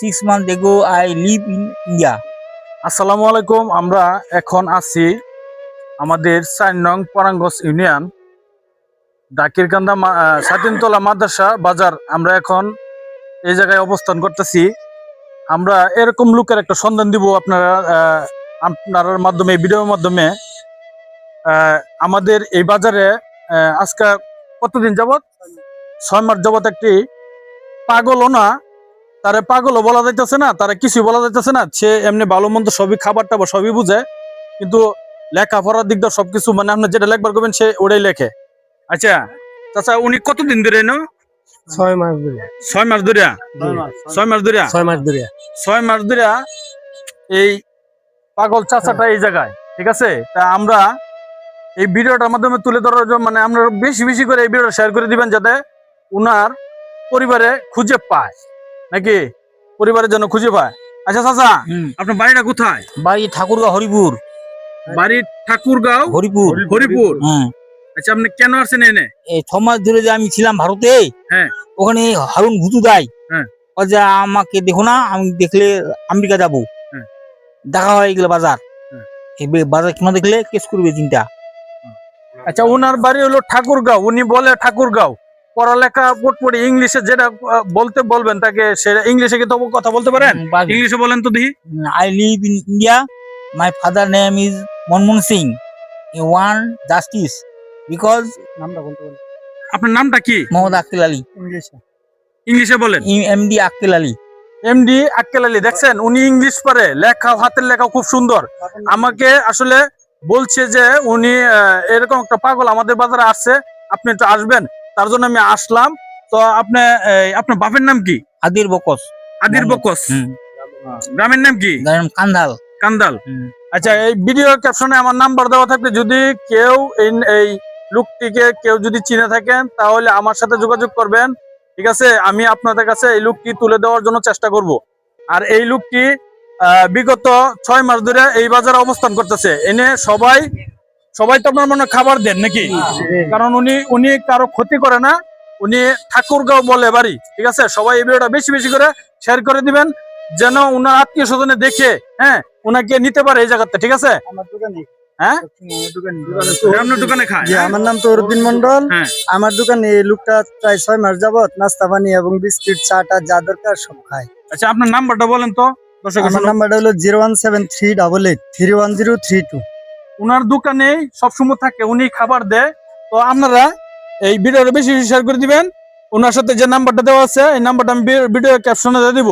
6 months ago I live in India. আসসালামু আলাইকুম। আমরা এখন আছি আমাদের 4 নং পরাঙ্গস ইউনিয়ন ডাকিরকান্দা সাতিনতলা মাদ্রাসা বাজার। আমরা এখন এই জায়গায় অবস্থান করতেছি। আমরা এরকম লোকের একটা সন্ধান দিব আপনার মাধ্যমে, এই ভিডিওর মাধ্যমে। আমাদের এই বাজারে আজকে কতদিন যাবত, 6 মাস যাবত একটি পাগলও না, তারে পাগলও বলা যাইতেছে না, তারা কিছুই বলা যাইতেছে না। সে এমনি ভালো মন্দ সবই, খাবার টাবার সবই বুঝে, কিন্তু লেখাপড়ার দিক দিয়ে সবকিছু মানে আপনি যেটা লেখবার করবেন সে ওটাই লেখে। আচ্ছা চাচা, উনি কতদিন ধরে 6 মাস ধরে 6 মাস ধরে 6 মাস ধরে 6 মাস ধরে 6 মাস ধরে এই পাগল চাচাটা এই জায়গায়, ঠিক আছে। তা আমরা এই ভিডিওটার মাধ্যমে তুলে ধরার জন্য মানে আমরা বেশি বেশি করে এই ভিডিওটা শেয়ার করে দিবেন, যাতে উনার পরিবারে খুঁজে পায়, নাকি পরিবারের জন্য খুঁজে পায়। আচ্ছা চাচা, আপনার বাড়িটা কোথায়? বাড়ি ঠাকুরগাঁও হরিপুর। বাড়ি ঠাকুরগাঁও হরিপুর। হরিপুর। আচ্ছা, আপনি কেন আসছেন এনে? এই 6 মাস ধরে যে আমি ছিলাম ভারতে, হ্যাঁ, ওখানে হারুন ভুতু দেয়। হ্যাঁ। ও যে আমাকে দেখো না, আমি দেখলে আমেরিকা যাবো। হ্যাঁ। দেখা হয়ে গেল বাজার। হ্যাঁ। এই বাজার কিনা দেখলে কেস করবে চিন্তা। আচ্ছা, ওনার বাড়ি হলো ঠাকুরগাঁও। উনি বলে ঠাকুরগাঁও। পড়ালেখা পড়ে ইংলিশে যেটা বলতে বলবেন তাকে, সেটা ইংলিশে কি তবু কথা বলতে পারেন? ইংলিশে বলেন তো দেখি। I live in India. My father name is Manmohan Singh. He want justice because নামটা বলতে বল আপনার নামটা কি? Mohammad Akhil Ali. ইংলিশে ইংলিশে বলেন। MD Akhil Ali. এমডি আক্কেল আলী। দেখছেন, উনি ইংলিশ পারে, লেখা হাতের লেখা খুব সুন্দর। আমাকে আসলে বলছে যে উনি এরকম একটা পাগল আমাদের বাজারে আসছে, আপনি একটু আসবেন। তার জন্য আমি আসলাম। তো আপনার বাপের নাম কি? Adir Bokos. আদির বকস। গ্রামের নাম কি? Kandhal. কান্দাল। আচ্ছা, এই ভিডিও ক্যাপশনে আমার নাম্বার দেওয়া থাকবে, যদি কেউ এই লোকটিকে কেউ যদি চিনে থাকেন তাহলে আমার সাথে যোগাযোগ করবেন, ঠিক আছে। আমি আপনাদের কাছে এই লোকটি তুলে দেওয়ার জন্য চেষ্টা করব। আর এই লোকটি বিগত 6 মাস ধরে এই বাজারে অবস্থান করতেছে। এনে সবাই তো আপনার মনে হয় খাবার দেন নাকি? কারণ উনি কারো ক্ষতি করে না। উনি ঠাকুরগাঁও বলে বাড়ি, ঠিক আছে। সবাই এই ভিডিওটা বেশি বেশি করে শেয়ার করে দিবেন, যেন উনার আত্মীয় স্বজনে দেখে ওনাকে নিতে পারে এই জায়গাতে, ঠিক আছে। আমার দোকানে হ্যাঁ, আপনার দোকানে খায়? জি, আমার নাম তরুদ্দিন মন্ডল। হ্যাঁ। আমার দোকানে এই লোকটা প্রায় 6 মাস যাবত নাস্তা পানি এবং বিস্কিট চাটা যা দরকার সব খায়। আচ্ছা, আপনার নাম্বারটা বলেন তো দর্শক। আমার নাম্বারটা হলো 01738832132। উনার দোকানে সবসময় থাকে, উনি খাবার দেয়। তো আপনারা এই ভিডিওটা বেশি বেশি শেয়ার করে দিবেন। ওনার সাথে যে নাম্বারটা দেওয়া আছে এই নাম্বারটা আমি ভিডিও ক্যাপশনে দিয়ে দিব।